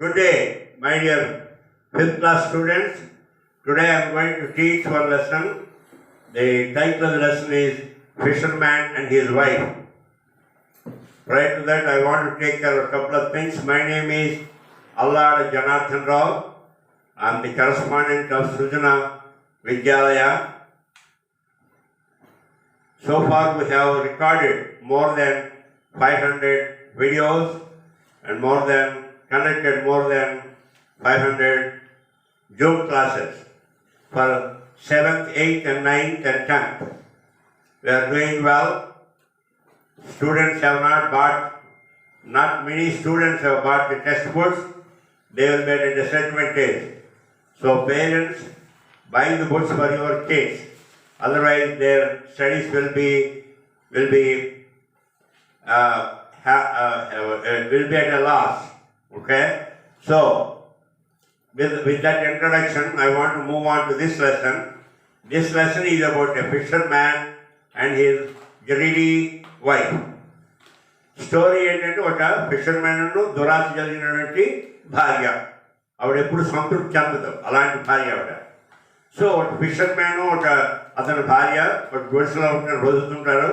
Good day, my dear 5th class students. Today I am going to teach one lesson. The title of the lesson is Fisherman and His Wife. Prior to that, I want to take care of a couple of things. My name is Allada Janardhan Rao. I am the correspondent of Sujana Vidyalaya. So far we have recorded more than 500 videos and conducted more than 500 Zoom classes for 7th, 8th and 9th and 10th. We are doing well. Students have not many students have bought the textbooks. They will be at a disadvantage. So parents, buy the books for your kids. Otherwise their studies will be at a loss. Okay? So, with that introduction, I want to move on to this lesson. This lesson is about a fisherman and his greedy wife. Story ఏంటంటే ఒక fishermen దురాశ కలిగినటువంటి భార్య. ఆవిడ ఎప్పుడు సంతృప్తి చెందదు, అలాంటి భార్య ఆవిడ. సో ఒక ఫిషర్మెన్ అతని భార్య ఒక గుడిసెలో రోజుతుంటారు.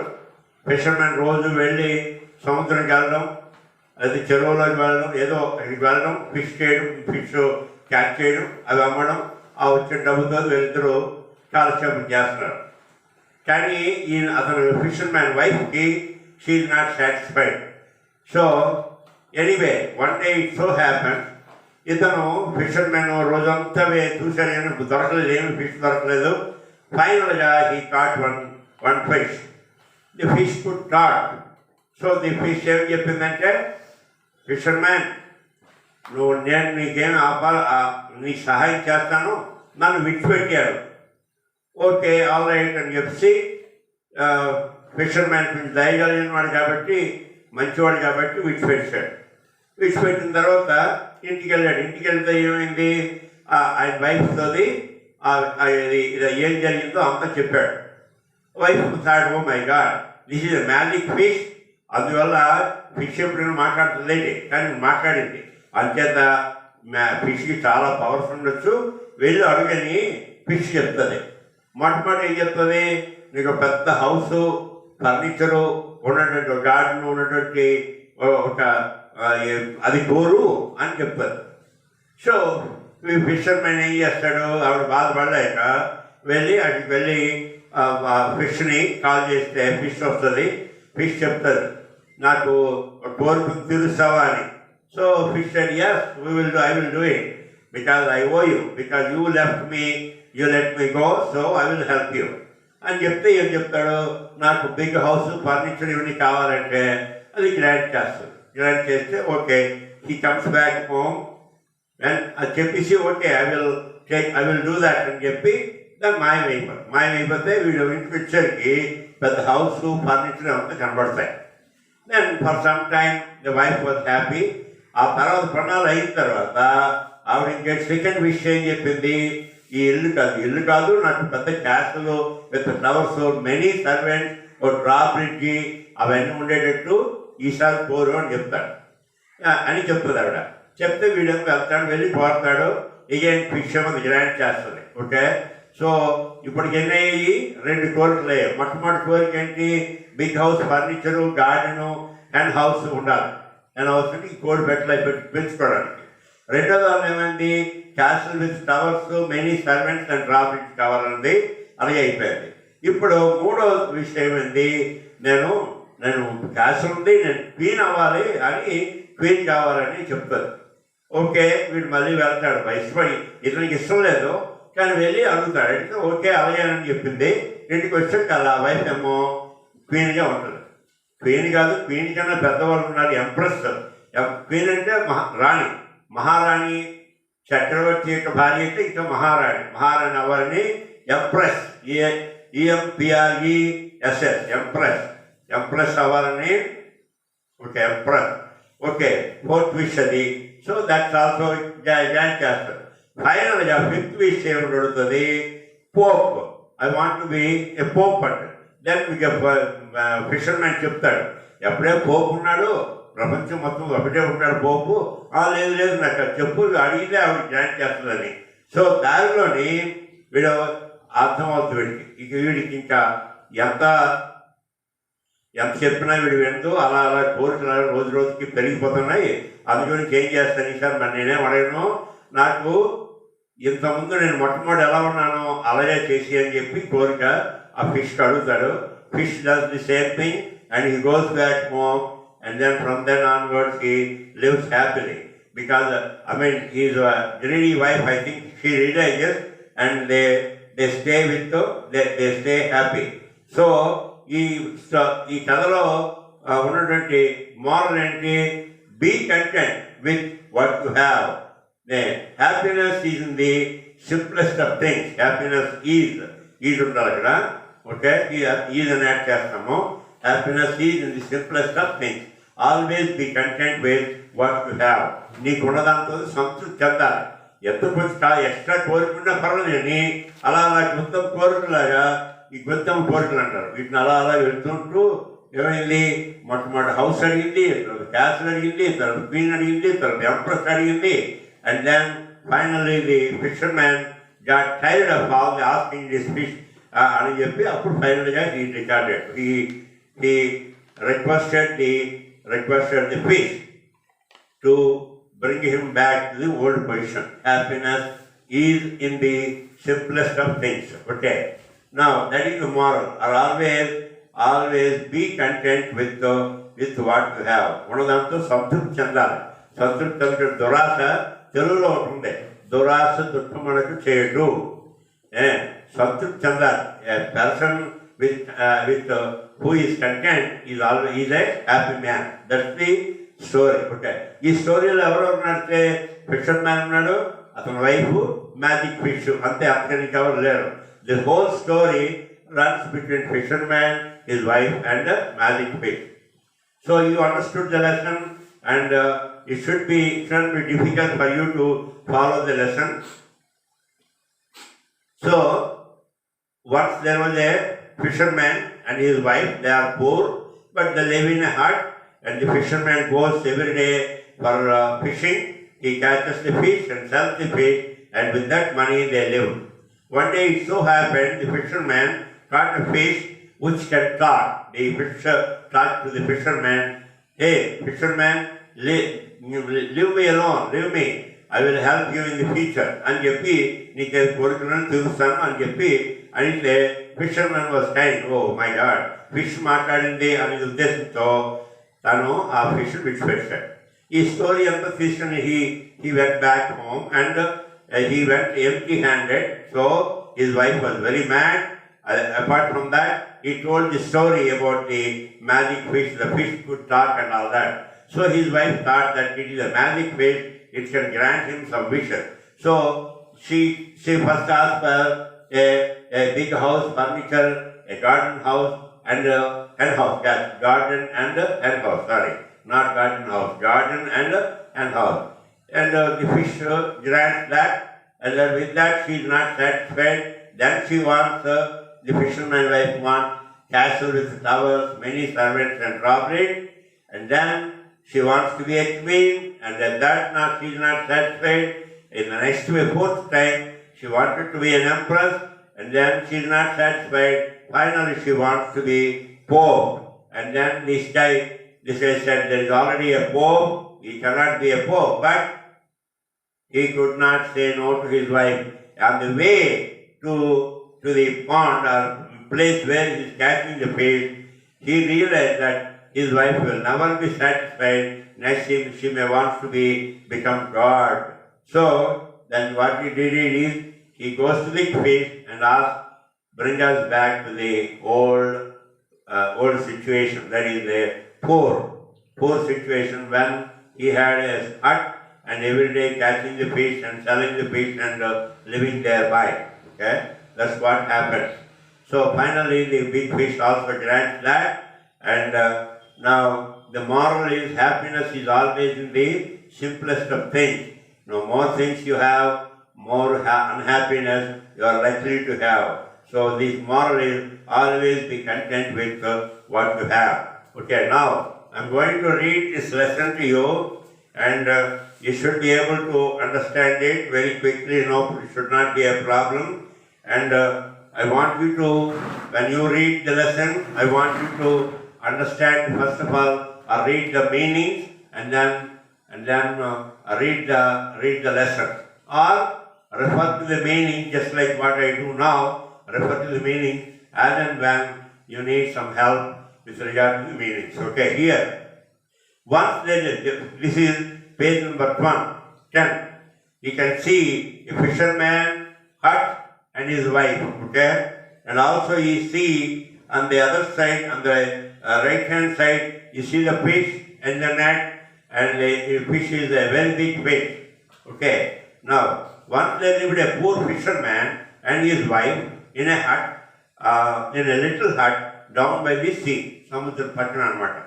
ఫిషర్మెన్ రోజు వెళ్ళి సముద్రంకి వెళ్ళడం, అది చెరువులోకి వెళ్ళడం, ఏదో ఇక్కడికి వెళ్ళడం, ఫిష్ క్యాచ్ చేయడం, అవి అమ్మడం, ఆ వచ్చిన డబ్బుతో వీళ్ళిద్దరూ కాలక్షేపం చేస్తున్నారు. కానీ అతను ఫిషర్మ్యాన్ వైఫ్కి she is not satisfied. So anyway one day it so happen, ఇతను ఫిషర్మ్యాన్ రోజంతా చూశారు కానీ దొరకలేదు, ఏమి ఫిష్ దొరకలేదు. ఫైనల్గా he cot one fish. The fish could talk. So the fish ఏం చెప్పిందంటే, ఫిషర్మ్యాన్ నేను నీకేం నీకు సహాయం చేస్తాను, నన్ను విడిచిపెట్టారు. ఓకే ఆల్ రైట్ అని చెప్పి ఫిషర్మ్యాన్ కొంచెం దయగలిగిన వాడు కాబట్టి, మంచివాడు కాబట్టి విడిచిపెట్టాడు. విడిచిపెట్టిన తర్వాత ఇంటికి వెళ్ళాడు. ఇంటికి వెళ్తే ఏమైంది, ఆయన వైఫ్తో ఇది ఏం జరిగిందో అంతా చెప్పాడు. Wife thought, oh my god, this is a magic fish. అందువల్ల ఫిష్ ఎప్పుడైనా మాట్లాడుతుంది, కానీ మాట్లాడింది. అంచేత ఫిష్కి చాలా పవర్స్ ఉండొచ్చు, వెళ్ళి అడుగని ఫిష్ చెప్తుంది. మొట్టమొదటి ఏం చెప్తుంది, నీకు పెద్ద హౌస్, ఫర్నిచరు ఉన్నటువంటి గార్డెన్ ఉన్నటువంటి ఒక అది కోరు అని చెప్తుంది. సో ఫిషర్మెన్ ఏం చేస్తాడు, ఆవిడ బాధపడలేక అక్కడికి వెళ్ళి ఫిష్ని కాల్ చేస్తే ఫిష్ వస్తుంది. ఫిష్ చెప్తుంది, నాకు కోరిక తీరుస్తావా అని. So fish said, yes, I will do it because I owe you, because you left me, you let me go, so I will help you అని చెప్తే ఏం చెప్తాడు, నాకు బిగ్ హౌస్, ఫర్నిచర్ ఇవన్నీ కావాలంటే అది గ్రాంట్ చేస్తుంది. గ్రాంట్ చేస్తే okay, he comes back home and అది చెప్పేసి okay I will do that అని చెప్పి దాన్ని మాయమైపోతే వీడు ఇంటికి వచ్చేసరికి పెద్ద హౌస్, ఫర్నిచర్ అంతా కనబడతాయి. Then for some time the wife was happy. ఆ తర్వాత ప్రణాళిక అయిన తర్వాత ఆవిడ ఇంకా సెకండ్ విషయం ఏం చెప్పింది, ఈ ఇల్లు కాదు నాకు పెద్ద క్యాస్ట్లు విత్ ఫ్లవర్స్, మెనీ సర్వెంట్స్, ఒక డ్రా బ్రిడ్జి అవన్నీ ఉండేటట్టు ఈసారి కోరు అని చెప్తాడు అని చెప్తుంది ఆవిడ. చెప్తే వీడేమో వెళ్తాడు, వెళ్ళి పోతాడు. ఇగేం ఫిష్ ఏమో గ్రాంట్ చేస్తుంది. ఓకే, సో ఇప్పటికి ఎన్ని అయ్యి 2 కోరికలు అయ్యాయి. మొట్టమొదటి కోరిక ఏంటి, big house, furniture, garden and house ఉండాలి. అండ్ హౌస్ అంటే ఈ కోడి పెంచుకోవడానికి. రెండో దాని ఏమైంది, castle with towers, many servants and drawbridge కావాలన్నది అలాగే అయిపోయింది. ఇప్పుడు మూడో విషయం ఏమైంది, నేను క్యాస్టిల్ ఉంది, నేను క్వీన్ అవ్వాలి అని, క్వీన్ కావాలని చెప్తాను. ఓకే, వీడు మళ్ళీ వెళ్తాడు. ఇష్టపడి ఇతనికి ఇష్టం లేదు కానీ వెళ్ళి అడుగుతాడు. అంటే ఓకే అలాగేనని చెప్పింది. ఇంటికి వచ్చాక అలా వైఫ్ ఏమో క్వీన్గా ఉంటుంది. క్వీన్ కాదు, క్వీన్ కన్నా పెద్దవాళ్ళు ఉన్నారు, ఎంప్రెస్. క్వీన్ అంటే రాణి, మహారాణి. చక్రవర్తి యొక్క భార్య అయితే ఇంకా మహారాణి అవ్వాలని ఎంప్రెస్, EMPRESS ఎంప్రెస్ అవ్వాలని. Okay, empress. Okay, fourth wish అది. సో దట్స్ ఆల్సో జాయిన్ చేస్తారు. ఫైనల్గా ఫిఫ్త్ విష్ ఏమిటి అడుగుతుంది, Pope. I want to be A Pope అంటే. దెన్ ఫిషర్మెన్ చెప్తాడు, ఎప్పుడే పోపు ఉన్నాడు, ప్రపంచం మొత్తం ఒకటే ఉంటాడు పోపు, లేదు లేదు నాకు అది చెప్పు, అడిగితే ఆవిడ గ్రాంట్ చేస్తుందని. సో దారిలోని వీడు అర్థమవుతుంది వీడికి ఇంకా ఎంత ఎంత చెప్పినా వీడు వింటూ అలా అలా కోరికలు రోజు రోజుకి పెరిగిపోతున్నాయి. అందుకని ఏం చేస్తాను ఈసారి మరి నేనేం అడగను, నాకు ఇంతకుముందు నేను మొట్టమొదటి ఎలా ఉన్నానో అలాగే చేసి అని చెప్పి కోరిక ఆ ఫిష్కి అడుగుతాడు. Fish does the same thing and he goes back home and then from then onwards he lives happily because he is a greedy wife. I think she realizes and they stay with they stay happy. So ఈ కథలో ఉన్నటువంటి moral ఏంటి? Be content with what you have. Happiness is in the simplest of things. Happiness is ఉండాలి అక్కడ. Okay, is అని add చేస్తాము. Happiness is in the simplest of things. Always be content with what you have. నీకున్న దాంతో సంతృప్తి చెందాలి. ఎంత కొంచెం ఎక్స్ట్రా కోరుకున్నా పర్వాలేదని అలా అలా గుంతం కోరికలాగా ఈ గుంతం కోరికలు అంటారు. వీటిని అలా అలా వెళ్తుంటూ ఏమైంది, మొట్టమొదటి హౌస్ అడిగింది, తర్వాత క్యాస్ల్ అడిగింది, తర్వాత క్వీన్ అడిగింది, తర్వాత ఎంప్రెస్ అడిగింది. And then finally the fisherman got tired of all the asking this fish అని చెప్పి అప్పుడు ఫైనల్గా he recorded. He requested the fish to bring him back to the old position. Happiness is in the simplest of things. Okay. Now that is the moral. Or always be content with what you have. ఉన్నదంతా సంతృప్తి చెందాలి. సంతృప్తి అంటే దురాశ తెలుగులో ఉంటుంది. దురాశ దుఃఖమునకు చేయడు. సంతృప్తి చెందాలి. A person with who is content is always a happy man. That's the story. Okay. ఈ స్టోరీలో ఎవరు ఉన్నారంటే ఫిషర్ మ్యాన్ ఉన్నాడు, అతని వైఫ్ మ్యాజిక్ ఫిష్, అంతే. అంతకని ఎవరు లేరు. The whole story runs between fisherman, his wife and magic fish. So you understood the lesson and it shouldn't be difficult for you to follow the lesson. So once there was a fisherman and his wife. They are poor, but they live in a hut, and the fisherman goes every day for fishing. He catches the fish and sells the fish, and with that money they live. One day it so happened the fisherman caught a fish which can talk. The fisher talked to the fisherman, "Hey, fisherman, leave me alone, leave me. I will help you in the future." అని చెప్పి నీకు కోరికలను తీరుస్తాను అని చెప్పి అడిగితే fishermen was time, oh my god, fish మాట్లాడింది అనే ఉద్దేశంతో తను ఆ ఫిష్ విడిచిపెట్టాడు. ఈ స్టోరీ అంతా తీసుకుని he went back home and he went empty handed. So his wife was very mad. Apart from that, he told the story about the magic fish. The fish could talk and all that. So his wife thought that it is a magic fish, it can grant him some wishes. So she first asked for a big house, furniture, a garden house and a hen house. Yes, garden and a hen house. Sorry, not garden house. Garden and a hen house. And the fish grants that, and then with that she is not satisfied. Then she wants, the fisherman wife wants castle with towers, many servants and robbery. And then she wants to be a queen, and then that she is not satisfied. In the next fourth time, she wanted to be an empress, and then she is not satisfied. Finally, she wants to be pope. And then this guy said, there is already a pope, he cannot be a pope. But he could not say no to his wife. On the way to the pond or place where he is catching the fish, he realized that his wife will never be satisfied. Next she may want to become God. So then what he did is, he goes to the fish and asks, bring us back to the old situation. That is a poor situation when he had a hut and every day catching the fish and selling the fish and living thereby. Okay, that's what happened. So finally the big fish also grants that, and now the moral is happiness is always in the simplest of things. No more things you have, more unhappiness you are likely to have. So this moral is always be content with what you have. Okay, now I'm going to read this lesson to you, and you should be able to understand it very quickly. No, it should not be a problem. And I want you to, when you read the lesson, I want you to understand first of all, read the meanings, and then read the lesson, or refer to the meaning just like what I do now. Refer to the meaning as and when you need some help with regard to the meanings. Okay, here. Once this is page number 10. You can see a fisherman hut and his wife. Okay, and also you see on the other side, on the right hand side, you see the fish and the net, and the fish is a very big fish. Okay, now once there lived a poor fisherman and his wife in a hut, in a little hut down by the sea. Samudra Patana.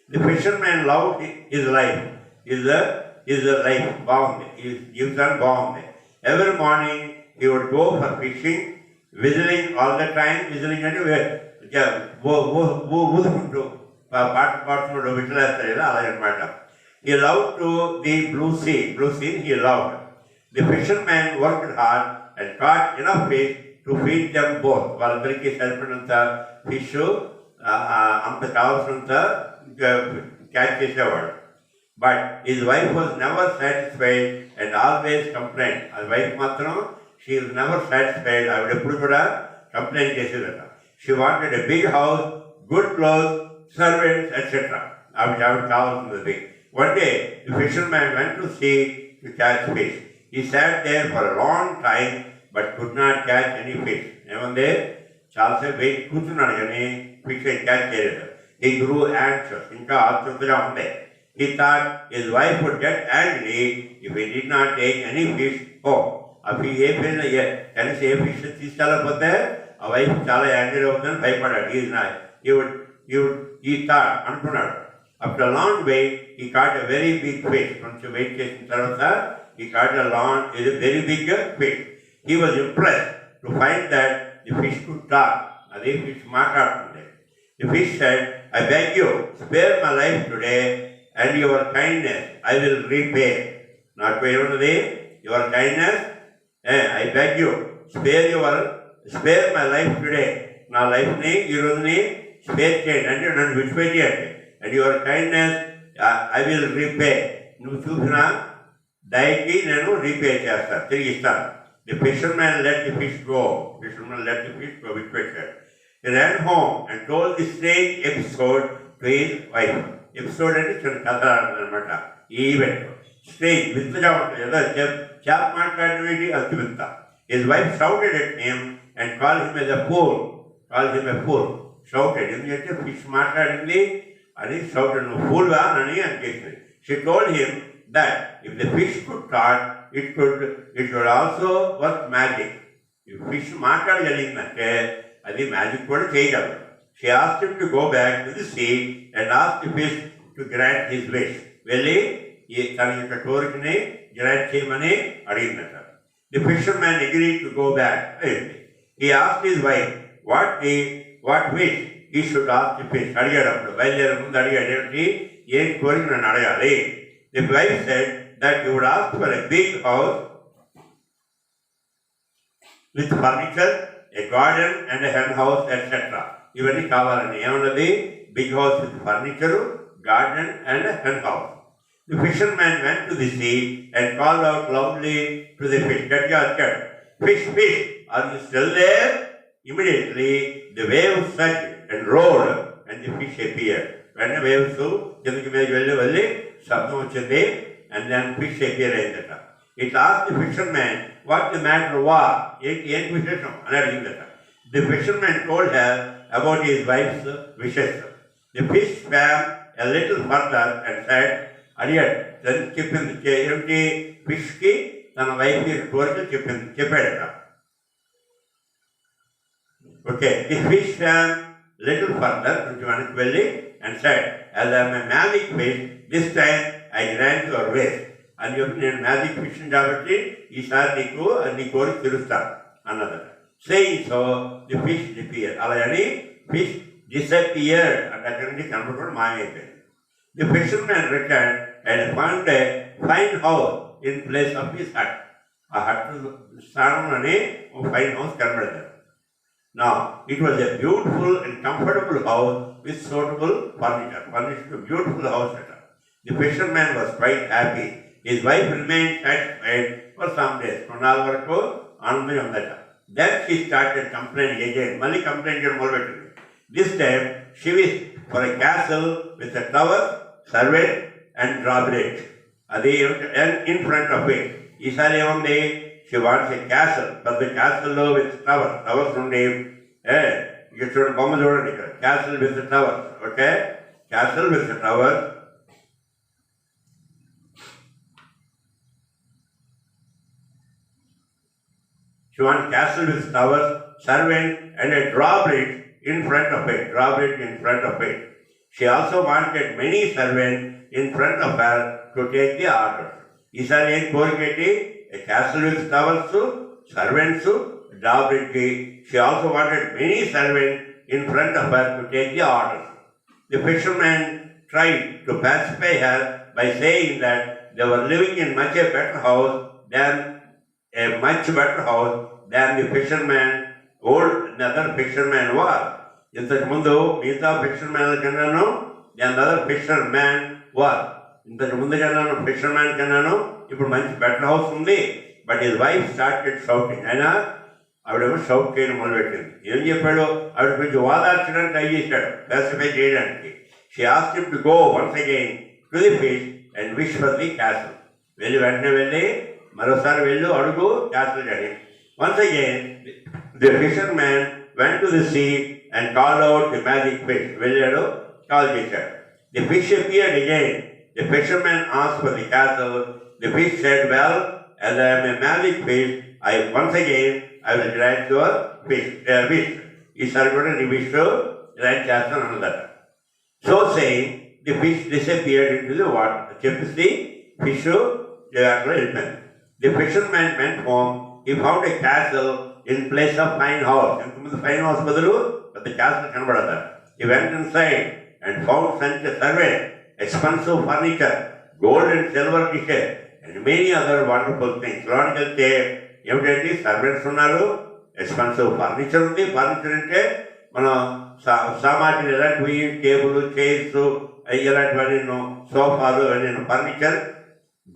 The fisherman loved his life. His life bound. His youth and bound. Every morning he would go for fishing, whistling all the time, whistling anywhere. He loved to the blue sea. Blue sea he loved. The fisherman worked hard and caught enough fish to feed them both. Valbriki Serpent fish, Amta catch award. But his wife was never satisfied and always complained. His wife Matram, she is never satisfied. I would put her complaint. She wanted a big house, good clothes, servants, etc. I would call the thing. One day, the fisherman went to sea to catch fish. He sat there for a long time but could not catch any fish. Even there, Charles said, wait, fish and catch it. He grew anxious. He thought his wife would get angry if he did not take any fish home. If he fish a wife chala angry he thought, after a long wait, he caught a very big fish. He caught a very big fish. He was impressed to find that the fish could talk. The fish said, I beg you, spare my life today, and your kindness I will repay. Not by your kindness, I beg you, spare my life today. Now life spare change, and your kindness I will repay. The fisherman let the fish go. He ran home and told the strange episode to his wife. Episode and event. Strange. His wife shouted at him and called him as a fool. Shouted him. Fish and he shouted, fool. She told him that if the fish could talk, it would also work magic. If fish magic. She asked him to go back to the sea and asked the fish to grant his wish. The fisherman agreed to go back. He asked his wife what wish he should ask the fish. The wife said that he would ask for a big house with furniture, a garden and a hen house, etc. Even big house with furniture, garden and a hen house. The fisherman went to the sea and called out loudly to the fish, fish, are you still there? Immediately the waves surged and roared and the fish appeared. When the waves and then fish appeared. It asked the fisherman what the matter was. The fisherman told her about his wife's wishes. The fish swam a little further and said, fish ki tana wife cheppadu. Okay, the fish swam little further and said, as I am a magic fish, this time I grant your wish. And you have magic fish in Javati, Isar Niku and Nikori Tirusta. Another. Saying so, the fish disappeared. Alayani, fish disappeared. And that can be converted my The fisherman returned and found a fine house in place of his hut. A hut స్థానంలోనే ఒక fine house కనబడతారు. Now, it was a beautiful and comfortable house with suitable furniture. Furnished a beautiful house. The fisherman was quite happy. His wife remained satisfied for some days. కొన్నాళ్ళ వరకు ఆనందంగా ఉందట. Then she started complaining again. మళ్ళీ complaint చేయడం మొదలుపెట్టింది. This time, she wished for a castle with a tower, servant and drawbridge. అది in front of it. ఈసారి ఏముంది? She wants a castle. But the castle with tower. Towers ఉండే ఇక్కడ చూడండి, బొమ్మ చూడండి ఇక్కడ. Castle with the tower. Okay? Castle with the tower. She wants castle with towers, servant and a drawbridge in front of it. Drawbridge in front of it. She also wanted many servants in front of her to take the orders. ఈసారి ఏం కోరికేటి? A castle with towers, servants, drawbridge. She also wanted many servants in front of her to take the orders. The fisherman tried to pacify her by saying that they were living in much a better house than the fisherman, another fisherman was. ఇంతకు ముందు మిగతా ఫిషర్మ్యాన్ల కన్నాను another fisherman was. ఇంతకు ముందు కన్నాను fisherman కన్నాను ఇప్పుడు మంచి బెటర్ హౌస్ ఉంది. But his wife started shouting. అయినా ఆవిడేమో షౌట్ చేయడం మొదలుపెట్టింది. ఏం చెప్పాడు? ఆవిడ కొంచెం వాదార్చడానికి ట్రై చేశాడు, పాసిఫై చేయడానికి. She asked him to go once again to the fish and wish for the castle. వెంటనే వెళ్ళి మరోసారి వెళ్ళు, అడుగు క్యాసిల్ అని. Once again the fisherman went to the sea and called out the magic fish. వెళ్ళాడు, call చేశాడు. The fish appeared again. The fisherman asked for the castle. The fish said, well, as I am a magic fish, once again I will grant your wish. ఈసారి కూడా నీ wish grant చేస్తాను అన్నదట. So saying, the fish disappeared into the water. చెప్పేసి fish అక్కడ వెళ్ళిపోయింది. The fisherman went home. He found a castle in place of fine house. ఇంతకుముందు fine house బదులు పెద్ద క్యాసిల్ కనబడతారు. He went inside and found such a servant, expensive furniture, gold and silver dishes and many other wonderful things. లోనికి వెళ్తే ఏమిటంటే servants ఉన్నారు, expensive furniture ఉంది. Furniture అంటే మనం సామాగ్రి ఎలాంటివి, టేబుల్, చైర్స్, ఇలాంటివన్నీ, సోఫాలు అన్నీ furniture,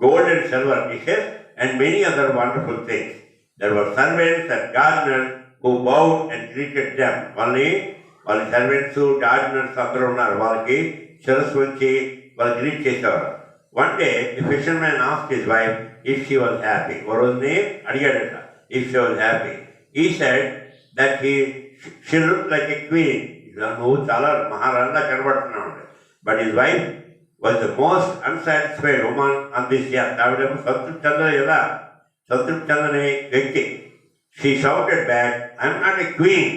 gold and silver dishes and many other wonderful things. There were servants and gardeners who bowed and greeted them. వాళ్ళ సర్వెంట్స్, గార్డెనర్స్ అందరూ ఉన్నారు. వాళ్ళకి శిరస్సు వచ్చి వాళ్ళు గ్రీట్ చేసేవారు. One day the fisherman asked his wife if she was happy. ఓ రోజుని అడిగాడట if she was happy. He said that she looked like a queen. నువ్వు చాలా మహారాణిలా కనబడుతున్నావు. But his wife was the most unsatisfied woman on this earth. ఆవిడేమో సంతృప్తి చెందని వ్యక్తి. She shouted back, I am not a queen,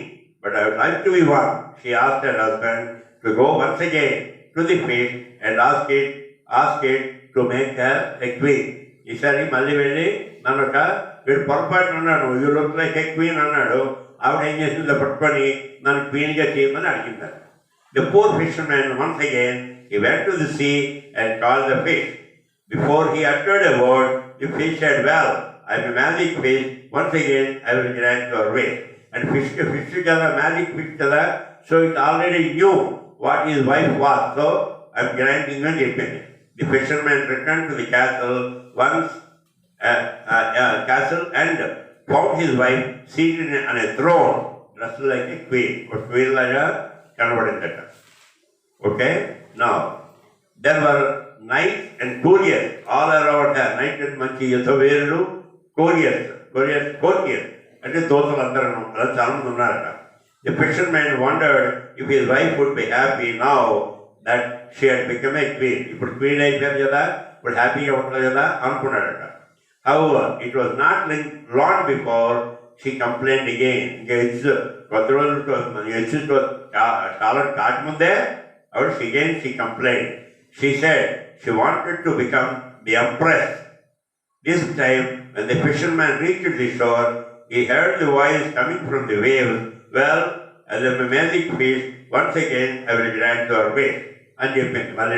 but I would like to be one. She asked her husband to go once again to the fish and ask it to make her a queen. ఈసారి మళ్ళీ వెళ్ళి నన్ను వీడు పొరపాటున అన్నాడు, you look like A queen అన్నాడు. ఆవిడ ఏం చేసిందో పట్టుకొని నన్ను క్వీన్గా చేయమని అడిగిందారు. The poor fisherman once again he went to the sea and called the fish. Before he uttered a word, the fish said, well, I am a magic fish. Once again I will grant your wish. And fish kada, magic fish kada, so it already knew what his wife was. So I am granting and giving. The fisherman returned to the castle and found his wife seated on a throne, dressed like a queen. Or queen laga kanabadindata. Okay? Now, there were knights and courtiers all around her. Knights and manchi yathaverudu, courtiers. అంటే దోతలు అందరూ అలా చాలా మంది ఉన్నారట. The fisherman wondered if his wife would be happy now that she had become a queen. ఇప్పుడు queen అయిపోయారు కదా, ఇప్పుడు హ్యాపీగా ఉంటుంది కదా అనుకున్నాడట. However, it was not long before she complained again. ఇంకా కొద్ది రోజులు కాలం కాకముందే she complained. She said she wanted to become the empress. This time, when the fisherman reached the shore, he heard the voice coming from the waves. Well, as a magic fish, once again I will grant your wish. అని చెప్పింది. మళ్ళీ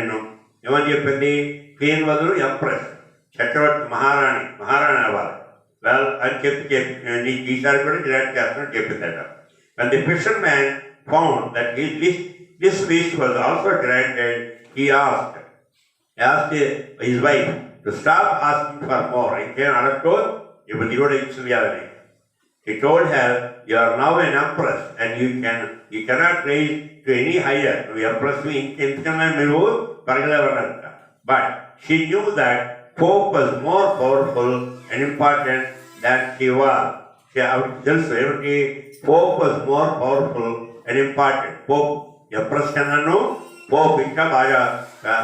ఏమని చెప్పింది? Queen బదులు empress, చక్రవర్తి మహారాణి అవ్వాలి well అని చెప్పి నీకు ఈసారి కూడా గ్రాంట్ చేస్తానని చెప్పిందట. And the fisherman found that this wish was also granted. He asked his wife to stop asking for more. ఇంకేం అడగో, ఇప్పుడు ఇది కూడా ఇచ్చింది అని. He told her, you are now an empress and you cannot raise to any higher. నువ్వు empress ఇంకెంతకన్నా మీరు పరగలేవన్నట. But she knew that Pope was more powerful and important than she was. ఆవిడకి తెలుసు ఏమిటి? Pope was more powerful and important. Pope empress కన్నాను Pope ఇంకా బాగా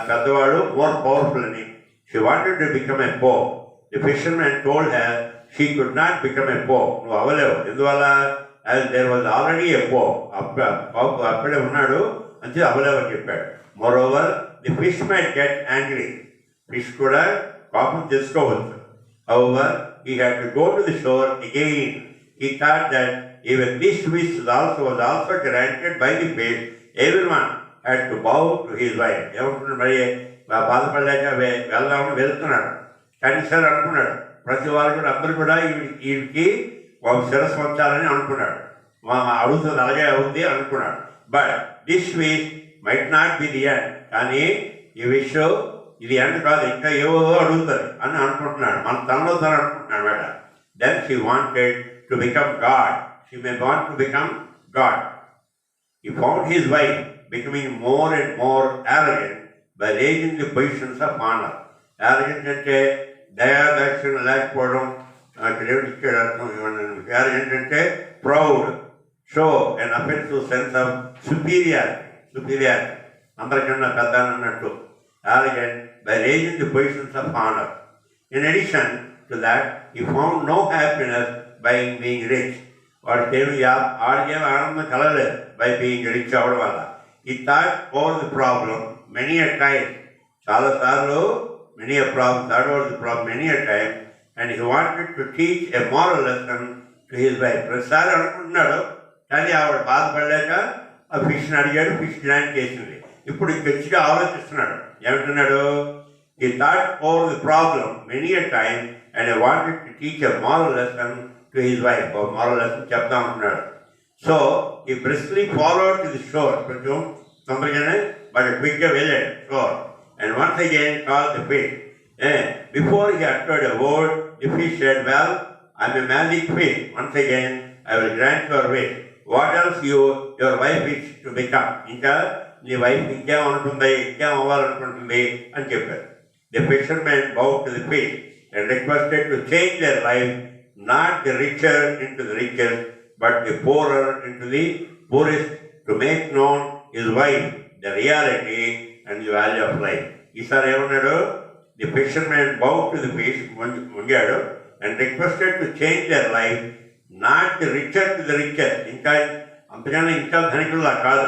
పెద్దవాడు, more powerful అని. She wanted to become a Pope. The fisherman told her she could not become a Pope. నువ్వు అవ్వలేవు. ఎందువల్ల? as there was already a Pope. Pope అప్పుడే ఉన్నాడు అంటే అవ్వలేవు అని చెప్పాడు. Moreover, the fish might get angry. Fish కూడా కోపం తెచ్చుకోవచ్చు. However, he had to go to the shore again. He thought that even this wish was also granted by the fish. Everyone had to bow to his wife. ఏమంటున్నాడు? మరి బాధపడలేక వెళ్తున్నాడు. కానీ sir అనుకున్నాడు, ప్రతి వారు కూడా అందరూ కూడా వీడికి శిరస్సు వంచాలని అనుకున్నాడు. అడుగుతుంది అలాగే అవుతుంది అనుకున్నాడు. But this wish might not be the end. కానీ ఈ విష్ ఇది ఎండ్ కాదు, ఇంకా ఏవో అడుగుతుంది అని అనుకుంటున్నాడు. మన తనలో తను అనుకుంటున్నాడు మేడ. Then she wanted to become god. She may want to become god. He found his wife becoming more and more arrogant by raising the positions of honor. Arrogant అంటే దయాదాక్షిణ లేకపోవడం. ఇక్కడ arrogant అంటే proud, show and offensive sense of superiority. అందరికన్నా పెద్ద అన్నట్టు. Arrogant by raising the positions of honor. In addition to that, he found no happiness by being rich. వాడికేమి ఆనందం కలగలేదు by being rich అవ్వడం వల్ల. ఈ thought over the problem many a time. చాలాసార్లు many a problem thought over the problem many a time and he wanted to teach a moral lesson to his wife. ప్రతిసారి అనుకుంటున్నాడు, కానీ ఆవిడ బాధపడలేక ఆ ఫిష్ని అడిగాడు, ఫిష్ గ్రాంట్ చేసింది. ఇప్పుడు గట్టిగా ఆలోచిస్తున్నాడు. ఏమంటున్నాడు? He thought over the problem many a time and he wanted to teach a moral lesson to his wife. Moral lesson చెప్దాం అంటున్నాడు. సో ఈ briskly followed to the shore. కొంచెం తొందరగానే బట్ క్విక్గా వెళ్ళాడు shore. And once again call the fish. Before he uttered a word, the fish said, well I'm a magic fish. Once again I will grant your wish. What else your wife wish to become. ఇంకా నీ wife ఇంకేం అవ్వాలనుకుంటుంది అని చెప్పారు. The fishermen bowed to the fish and requested to change their life. Not the richer into the richest, but the poorer into the poorest, to make known his wife the reality and the value of life. ఈసారి ఏమన్నాడు? The fishermen bowed to the fish, ముంగాడు, and requested to change their life. Not the richer to the richest, ఇంకా అంతకన్నా ఇంకా ధనికుల్లా కాదు.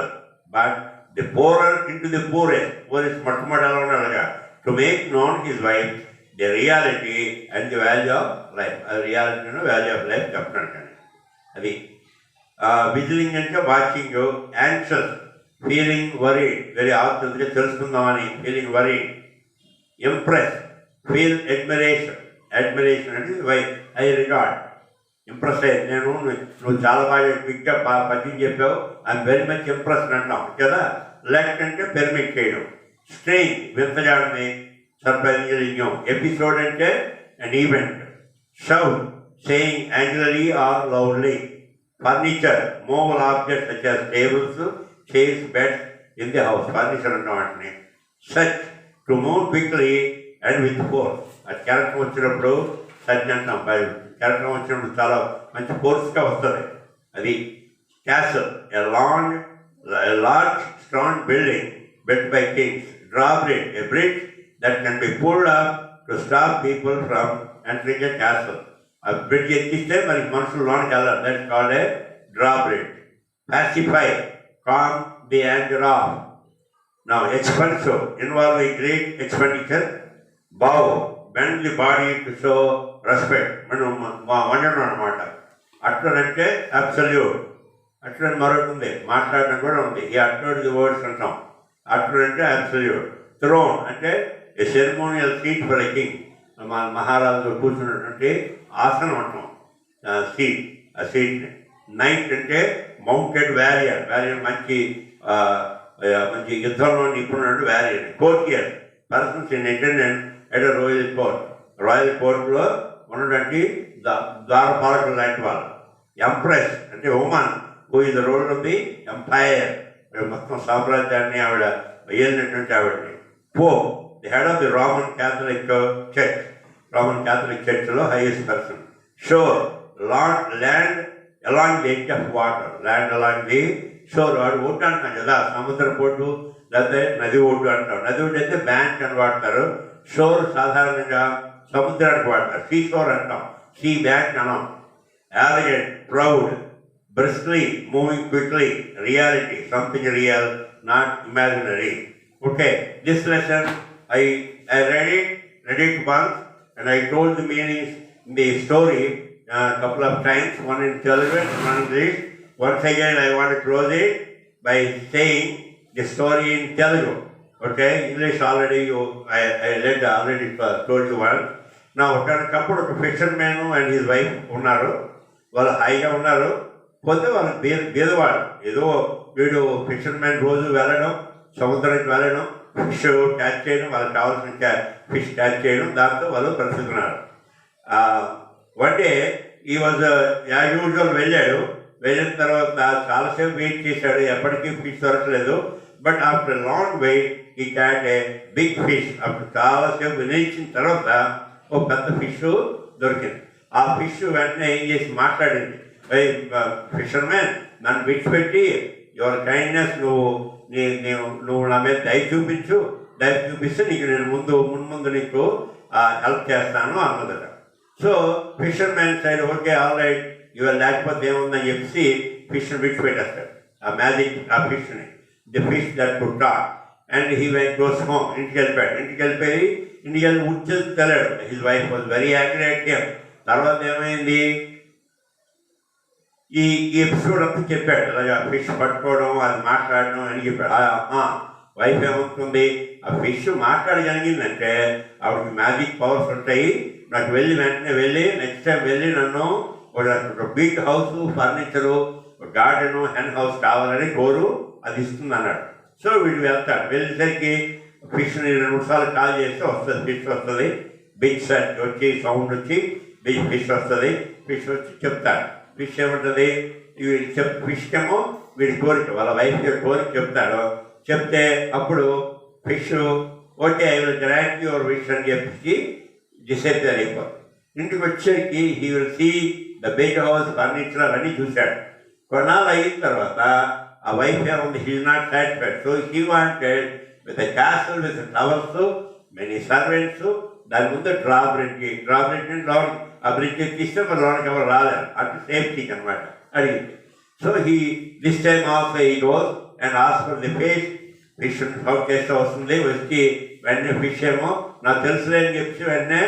But the poorer into the poorest మొట్టమొదటి ఎలా ఉన్నాడుగా. To make known his wife the reality and the value of life. అది reality and value of life చెప్తున్నాడు. కానీ అది విజిలింగ్ అంటే watching, anxious feeling worried, very ఆత్మగా తెలుసుకుందామని feeling worried. Impress feel admiration అంటే ఐ రిగార్డ్. ఇంప్రెస్ అయ్యి నువ్వు చాలా బాగా క్విక్గా పద్యం చెప్పావు, ఐఎమ్ వెరీ మచ్ ఇంప్రెస్డ్ అంటాం కదా. లెక్ అంటే పెర్మిట్ చేయడం. స్ట్రేంజ్ వింతగా ఉంది, సర్ప్రైజింగ్. ఎపిసోడ్ అంటే an event. Shout, saying angrily or loudly. Furniture, movable objects such as tables, chairs, beds in the house. Furniture అంటాం వాటిని. Such, to move quickly and with force. ఆ క్యారెక్టర్ వచ్చినప్పుడు such అంటాం. Character వచ్చినప్పుడు చాలా మంచి ఫోర్స్గా వస్తుంది. అది castle, a large strong building built by kings. Drawbridge, a bridge that can be pulled up to stop people from entering a castle. A bridge ఎక్కిస్తే మరి మనుషులు లోనికి వెళ్ళారు. That's called a drawbridge. Pacify, calm the anger of. Now expensive, involving great expenditure. Bow, bend the body to show respect. మనం వండడం అనమాట. Utter అంటే absolute. Utter మరొకటి ఉంది, మాట్లాడడం కూడా ఉంది. ఈ అట్టర్ ది వర్డ్స్ అంటాం. అట్టర్ అంటే అబ్సల్యూట్. థ్రోన్ అంటే a ceremonial seat for a king. మన మహారాజులు కూర్చున్నటువంటి ఆసనం అంటాం సీట్. ఆ సీట్. నైట్ అంటే మౌంటెడ్ వ్యారియర్. మంచి మంచి యుద్ధంలో నిపుణుడు warrior. Courtier persons in attendance at royal court. Royal కోర్టులో ఉన్నటువంటి ద్వారపాలకులు లాంటి వాళ్ళు. ఎంప్రెస్ అంటే woman who is the ruler of the empire. మొత్తం సామ్రాజ్యాన్ని ఆవిడ ఏలినటువంటి ఆవిడని. Pope the head of the Roman Catholic church. Roman Catholic చర్చ్లో highest person. Shore land along the edge of water. Land along the shore. వాడు ఒడ్డు అంటాం కదా, సముద్రం ఒడ్డు లేకపోతే నది ఒడ్డు అంటాం. నది ఒడ్డు అయితే బ్యాంక్ అని వాడతారు. షోర్ సాధారణంగా సముద్రానికి వాడతారు. సీ షోర్ అంటాం, సీ బ్యాంక్ అనం. arrogant, proud, briskly, moving quickly, reality, something real, not imaginary. Okay, this lesson I read it once, and I told the meanings in the story a couple of times, one in Telugu, one in English. Once again, I want to close it by saying the story in Telugu. Okay, English already already told you once. Now, ఒకప్పుడు ఒక fisherman and his wife ఉన్నారు. వాళ్ళు హాయిగా ఉన్నారు. పోతే వాళ్ళు బీదవాడు. ఏదో వీడు ఫిషర్మ్యాన్ రోజు వెళ్ళడం, సముద్రానికి వెళ్ళడం, ఫిష్ క్యాచ్ చేయడం, వాళ్ళకి కావాల్సిన ఫిష్ క్యాచ్ చేయడం, దాంతో వాళ్ళు బ్రతుకుతున్నారు. వన్ డే ఈ వాజ్ యాజ్ యూజువల్ వెళ్ళాడు. వెళ్ళిన తర్వాత చాలాసేపు వెయిట్ చేశాడు, ఎప్పటికీ ఫిష్ దొరకలేదు. బట్ ఆఫ్టర్ లాంగ్ వెయిట్ ఈ క్యాట్ ఏ బిగ్ ఫిష్. అప్పుడు చాలాసేపు వినిపించిన తర్వాత ఒక పెద్ద ఫిష్ దొరికింది. ఆ ఫిష్ వెంటనే ఏం చేసి మాట్లాడింది, ఫిషర్మ్యాన్ నన్ను విడిచిపెట్టి యువర్ కైండ్నెస్ నువ్వు నా మీద దయ చూపిస్తే నీకు నేను ముందు నీకు హెల్ప్ చేస్తాను అన్నదట. So fisherman said okay all right ఇవాళ లేకపోతే ఏముందని చెప్పేసి ఫిష్ని విడిచిపెట్టేస్తాడు. ఆ మ్యాజిక్ ఆ ఫిష్ని, the fish that could talk. And he went goes home. ఇంటికి వెళ్ళిపోయి ఉచ్చేసి తెలియడు. His wife was very angry at him. తర్వాత ఏమైంది, ఈ ఎపిసోడ్ అంతా చెప్పాడు. అలాగా ఫిష్ పట్టుకోవడం, అది మాట్లాడడం అని చెప్పాడు. వైఫ్ ఏమవుతుంది, ఆ ఫిష్ మాట్లాడగలిగిందంటే ఆవిడకి మ్యాజిక్ పవర్స్ ఉంటాయి. నాకు వెంటనే నెక్స్ట్ టైం వెళ్ళి నన్ను ఒక big house, furniture, garden, hen house కావాలని కోరు, అది ఇస్తుంది అన్నాడు. సో వీడు వెళ్తాడు. వెళ్ళేసరికి ఫిష్ని 2 సార్లు కాల్ చేస్తే వస్తుంది, ఫిష్ వస్తుంది. బిగ్ సెట్ వచ్చి సౌండ్ వచ్చి బిగ్ ఫిష్ వస్తుంది. ఫిష్ వచ్చి చెప్తాడు. ఫిష్ ఏముంటుంది, ఫిష్ ఏమో వీడి కోరిక, వాళ్ళ వైఫ్ కోరిక చెప్తాడు. చెప్తే అప్పుడు fish okay I will grant your wish అని చెప్పి డిసైడ్ అయిపోతుంది. ఇంటికి వచ్చేకి he will see the big house, furniture అవన్నీ చూశాడు. కొన్నాళ్ళు అయిన తర్వాత ఆ వైఫ్ ఏముంది, he is not satisfied. So he wanted with a castle with towers, many servants. దాని ముందు డ్రాబ్రిడ్జ్ లోన్, ఆ బ్రిడ్జ్ ఎక్కిస్తే మరి లోనికి ఎవరు రాలేదు. అంటే సేఫ్టీకి అనమాట అడిగింది. So this time also he goes and ask for the fish. Fish shout చేస్తే వస్తుంది. వచ్చి వెంటనే ఫిష్ ఏమో నాకు తెలుసులే అని చెప్పి వెంటనే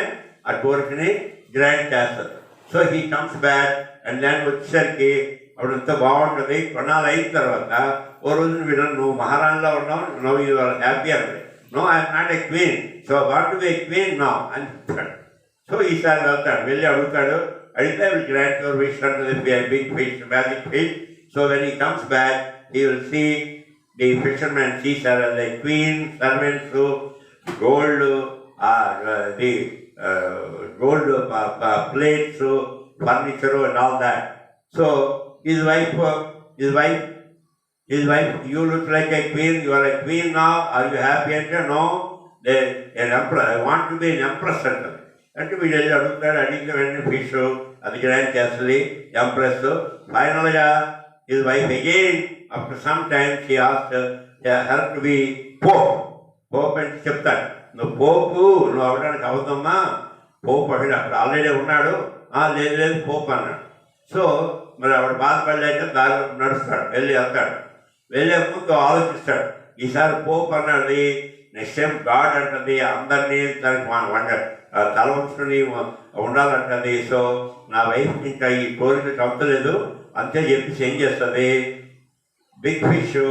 ఆ కోరికని గ్రాంట్ చేస్తారు. So he comes back and దాన్ని వచ్చేసరికి అప్పుడు ఎంతో బాగుంటుంది. కొన్నాళ్ళు అయిన తర్వాత ఓ రోజు వీళ్ళు నువ్వు మహారాణిలో ఉన్నావు, నువ్వు యు ఆర్ హ్యాపీ అన్నది. No I'm not a queen, so what to be a queen now అని చెప్తాడు. సో ఈసారి వెళ్తాడు, వెళ్ళి అడుగుతాడు. అడిగితే విల్ గ్రాంట్ యువర్ విష్ అంటుంది big fish, magic fish. So when he comes back he will see the fishermen sees her as a queen, servants, gold, the gold plates, furniture and all that. So his wife, you look like a queen, you are a queen now, are you happy? And no, an emperor, I want to be an empress. And we adding the fish, the grand castle, empress. Finally, his wife again, after some time, she asked her to be pope and చెప్తాడు. నువ్వు పోపు, నువ్వు అవడానికి అవుతామా, పోపు అంటే అక్కడ already ఉన్నాడు. లేదు పోపు అన్నాడు. So మరి ఆవిడ బాధపడలేక దారి నడుస్తాడు, వెళ్తాడు. వెళ్ళే ముందు ఆలోచిస్తాడు, ఈసారి పోపు అన్నది నెక్స్ట్ టైం గాడ్ అంటుంది, అందరినీ తనకి తల ఉంచుకుని ఉండాలంటుంది. సో నా వైఫ్ ఇంకా ఈ కోరిక కంపలేదు అంతే చెప్పేసి ఏం చేస్తుంది, బిగ్ ఫిష్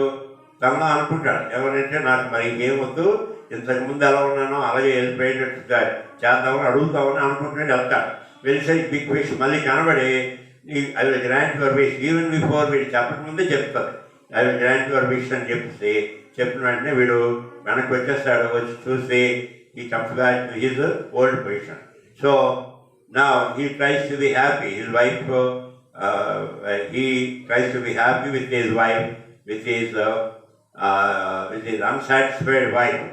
తనలో అనుకుంటాడు, ఎవరంటే నాకు మరి ఏమొద్దు, ఇంతకుముందు ఎలా ఉన్నానో అలాగే వెళ్ళిపోయేటట్టుగా చేద్దామని అడుగుతామని అనుకుంటున్నాడు వెళ్తాడు. వెళ్ళేసరికి బిగ్ ఫిష్ మళ్ళీ కనబడి I will grant your wish even before వీడు చెప్పకముందే చెప్తుంది. I will grant your wish అని చెప్పేసి చెప్పిన వెంటనే వీడు వెనక్కి వచ్చేస్తాడు. వచ్చి చూసి ఈ comes back to his old position. So now he tries to be happy. His wife he tries to be happy with his wife, with his unsatisfied wife.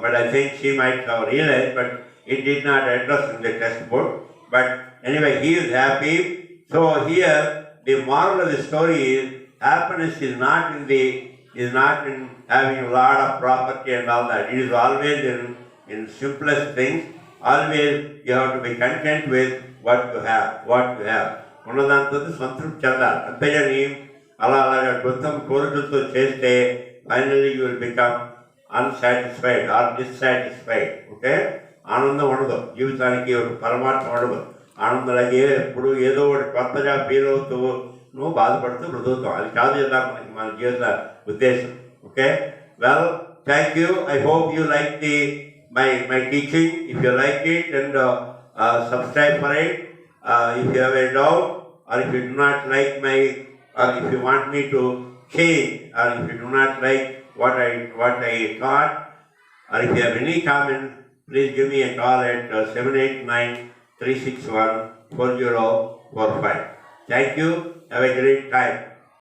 But I think she might have realized, but it did not address in the textbook. But anyway, he is happy. So here, the moral of the story is happiness is not in having a lot of property and all that. It is always in simplest things. Always you have to be content with what you have. ఉన్నదాంతో సంతృప్తి చెందాలి. అంతేగాని అలాగా మొత్తం కోరికలతో చేస్తే finally you will become unsatisfied or dissatisfied. Okay, ఆనందం ఉండదు జీవితానికి, ఒక పరమార్థం ఉండదు. ఆనందంలాగే ఎప్పుడు ఏదో ఒకటి కొత్తగా ఫీల్ అవుతూ నువ్వు బాధపడుతూ బ్రతుకుతాం. అది కాదు కదా మనకి మన జీవిత ఉద్దేశం. Okay, well, thank you. I hope you like my teaching. If you like it, and subscribe for it. If you have a doubt, or if you do not like or if you want me to change, or if you do not like what I taught, or if you have any comment, please give me a call at 789-361-4045. Thank you. Have a great time.